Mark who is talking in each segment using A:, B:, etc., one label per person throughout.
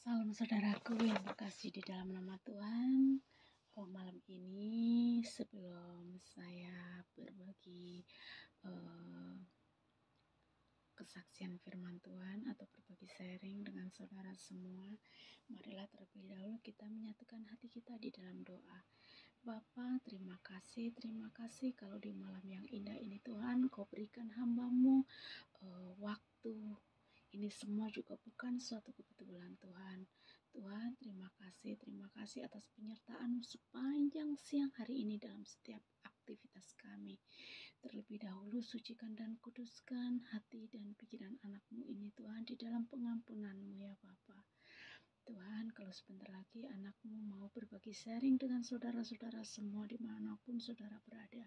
A: Salam saudaraku yang terkasih di dalam nama Tuhan. Malam ini sebelum saya berbagi kesaksian firman Tuhan atau berbagi sharing dengan saudara semua, marilah terlebih dahulu kita menyatukan hati kita di dalam doa. Bapa, terima kasih kalau di malam yang indah ini Tuhan, Kau berikan hamba-Mu waktu. Ini semua juga bukan suatu kebetulan Tuhan. Tuhan, terima kasih atas penyertaan-Mu sepanjang siang hari ini dalam setiap aktivitas kami. Terlebih dahulu sucikan dan kuduskan hati dan pikiran anak-Mu ini Tuhan di dalam pengampunan-Mu ya Bapa. Tuhan, kalau sebentar lagi anak-Mu mau berbagi sharing dengan saudara-saudara semua dimanapun saudara berada.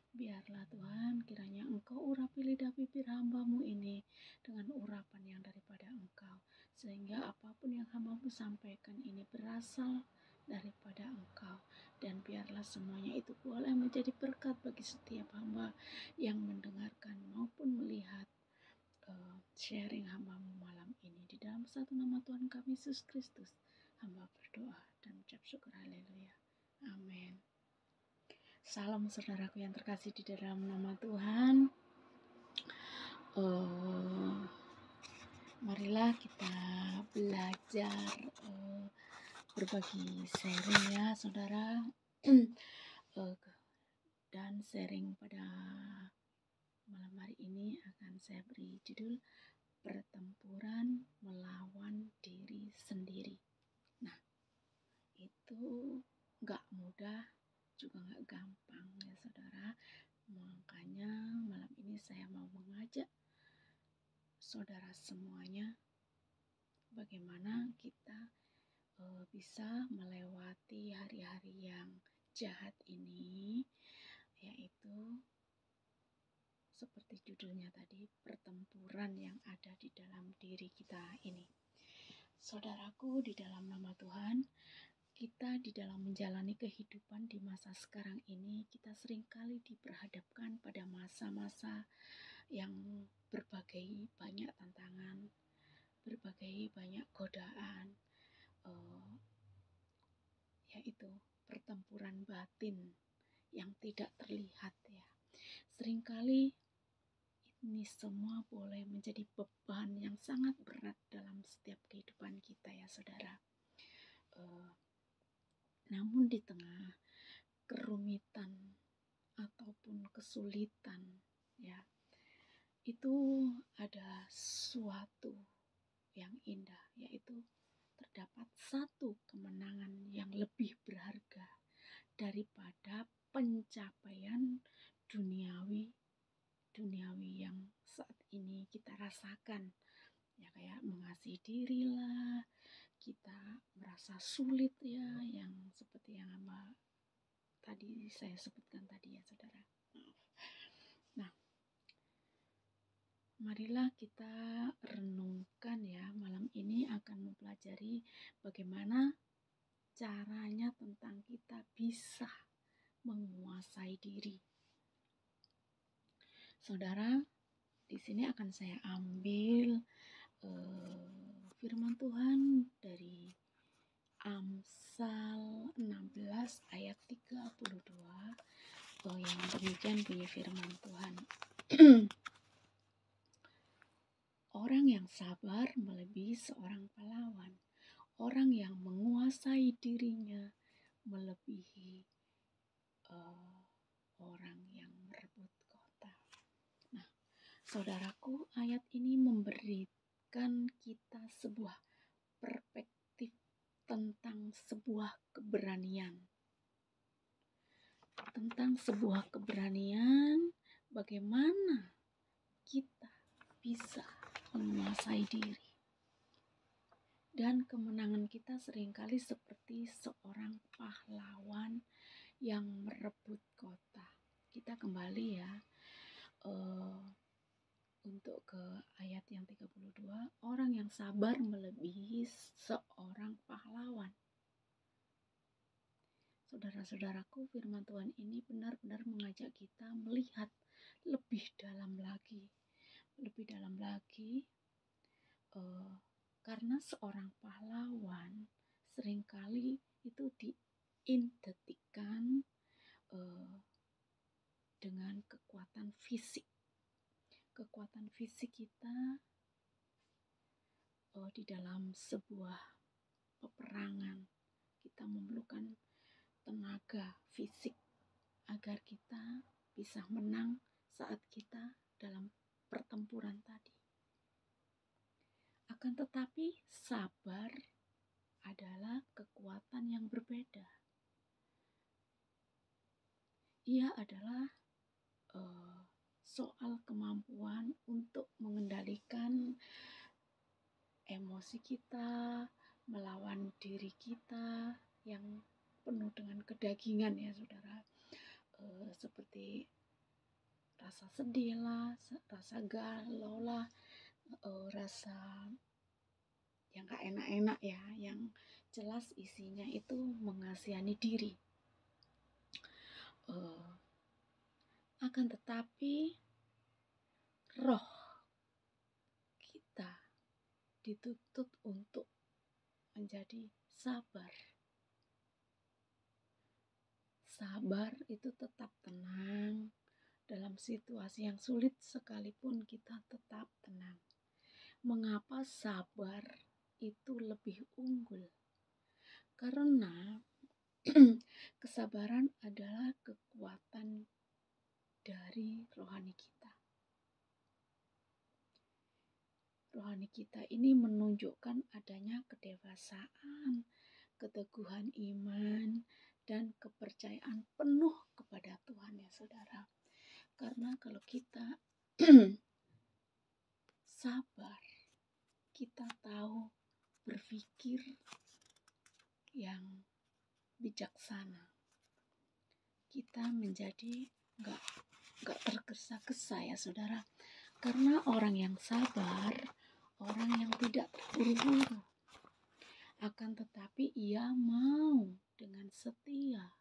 A: Biarlah Tuhan, kiranya Engkau urapi lidah bibir hamba-Mu ini dengan urapan yang daripada Engkau. Sehingga apapun yang hamba-Mu sampaikan ini berasal daripada Engkau. Dan biarlah semuanya itu boleh menjadi berkat bagi setiap hamba yang mendengarkan maupun melihat sharing hamba-Mu malam ini. Di dalam satu nama Tuhan kami Yesus Kristus, hamba berdoa dan ucap syukur. Haleluya. Amin. Salam saudaraku yang terkasih di dalam nama Tuhan. Marilah kita belajar berbagi sharing ya saudara. Dan sharing pada malam hari ini akan saya beri judul Pertempuran Melawan Diri Sendiri. Nah, itu gak mudah, juga gak gampang ya saudara. Makanya malam ini saya mau mengajak saudara semuanya bagaimana kita bisa melewati hari-hari yang jahat ini, yaitu seperti judulnya tadi, pertempuran yang ada di dalam diri kita ini. Saudaraku di dalam nama Tuhan, kita di dalam menjalani kehidupan di masa sekarang ini, kita seringkali diperhadapkan pada masa-masa yang berbagai banyak tantangan, berbagai banyak godaan, yaitu pertempuran batin yang tidak terlihat ya. Seringkali ini semua boleh menjadi beban yang sangat berat dalam setiap kehidupan kita ya saudara. Namun di tengah kerumitan ataupun kesulitan ya, itu ada suatu yang indah, yaitu terdapat satu kemenangan yang lebih berharga daripada pencapaian duniawi yang saat ini kita rasakan ya, kayak mengasihi diri lah, kita merasa sulit ya, yang seperti yang tadi saya sebutkan tadi ya saudara. Nah, marilah kita renungkan ya, malam ini akan mempelajari bagaimana caranya tentang kita bisa menguasai diri. Saudara, di sini akan saya ambil firman Tuhan dari Amsal 16 ayat 32 yang demikian bunyi firman Tuhan. Orang yang sabar melebihi seorang pahlawan. Orang yang menguasai dirinya melebihi orang yang merebut kota. Nah, saudaraku, ayat ini memberikan kita sebuah perspektif tentang sebuah keberanian. Tentang sebuah keberanian, bagaimana kita bisa menguasai diri. Dan kemenangan kita seringkali seperti seorang pahlawan yang merebut kota. Kita kembali ya untuk ke ayat yang 32. Orang yang sabar melebihi seorang pahlawan. Saudara-saudaraku, firman Tuhan ini benar-benar mengajak kita melihat lebih dalam lagi Karena seorang pahlawan seringkali itu diidentikan dengan kekuatan fisik. Kekuatan fisik kita di dalam sebuah peperangan, kita memerlukan tenaga fisik agar kita bisa menang saat kita dalam pertempuran tadi. Akan tetapi sabar adalah kekuatan yang berbeda. Ia adalah soal kemampuan untuk mengendalikan emosi kita, melawan diri kita yang penuh dengan kedagingan ya saudara. Seperti rasa sedih lah, rasa galau lah, rasa yang gak enak-enak ya, yang jelas isinya itu mengasihani diri. Akan tetapi roh kita dituntut untuk menjadi sabar. Sabar itu tetap tenang. Dalam situasi yang sulit sekalipun kita tetap tenang. Mengapa sabar itu lebih unggul? Karena kesabaran adalah kekuatan dari rohani kita. Rohani kita ini menunjukkan adanya kedewasaan, keteguhan iman, dan kepercayaan penuh kepada Tuhan ya saudara. Karena kalau kita sabar, kita tahu berpikir yang bijaksana. Kita menjadi gak tergesa-gesa ya saudara. Karena orang yang sabar, orang yang tidak terburu-buru. Akan tetapi ia mau dengan setia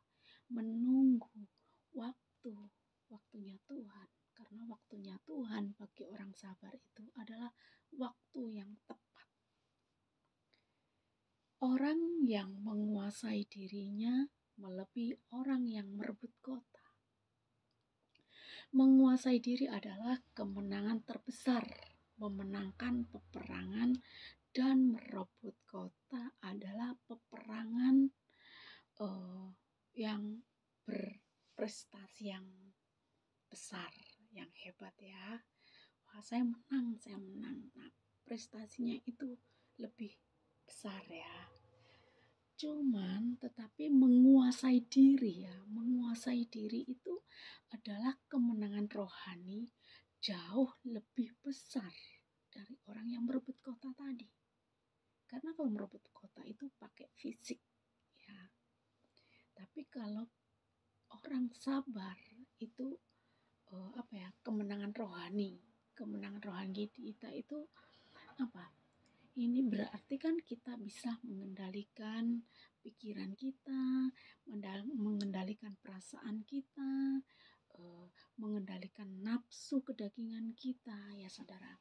A: menunggu waktunya Tuhan. Karena waktunya Tuhan bagi orang sabar itu adalah waktu yang tepat. Orang yang menguasai dirinya melebihi orang yang merebut kota. Menguasai diri adalah kemenangan terbesar. Memenangkan peperangan dan merebut kota adalah peperangan yang berprestasi yang besar, yang hebat ya. Wah, saya menang. Nah, prestasinya itu lebih besar ya. Cuman tetapi menguasai diri ya, menguasai diri itu adalah kemenangan rohani jauh lebih besar dari orang yang merebut kota tadi. Karena kalau merebut kota itu pakai fisik ya. Tapi kalau orang sabar itu kemenangan rohani kita itu apa? Ini berarti kan kita bisa mengendalikan pikiran kita, mengendalikan perasaan kita, mengendalikan nafsu kedagingan kita ya saudara.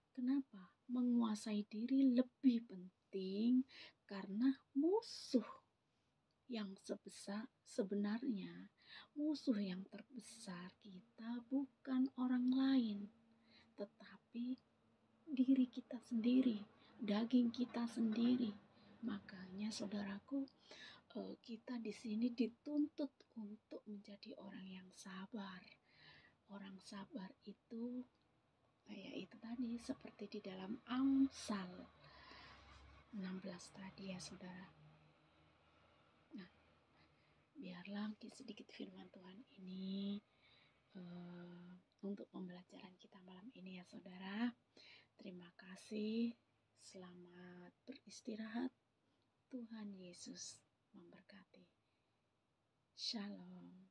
A: Kenapa? Menguasai diri lebih penting karena musuh yang sebenarnya musuh yang terbesar kita bukan orang lain, tetapi diri kita sendiri, daging kita sendiri. Makanya saudaraku, kita di sini dituntut untuk menjadi orang yang sabar. Orang sabar itu itu tadi seperti di dalam Amsal 16 tadi ya saudara. Nah, biarlah sedikit firman Tuhan ini untuk pembelajaran kita malam ini ya saudara. Terima kasih, selamat beristirahat. Tuhan Yesus memberkati. Shalom.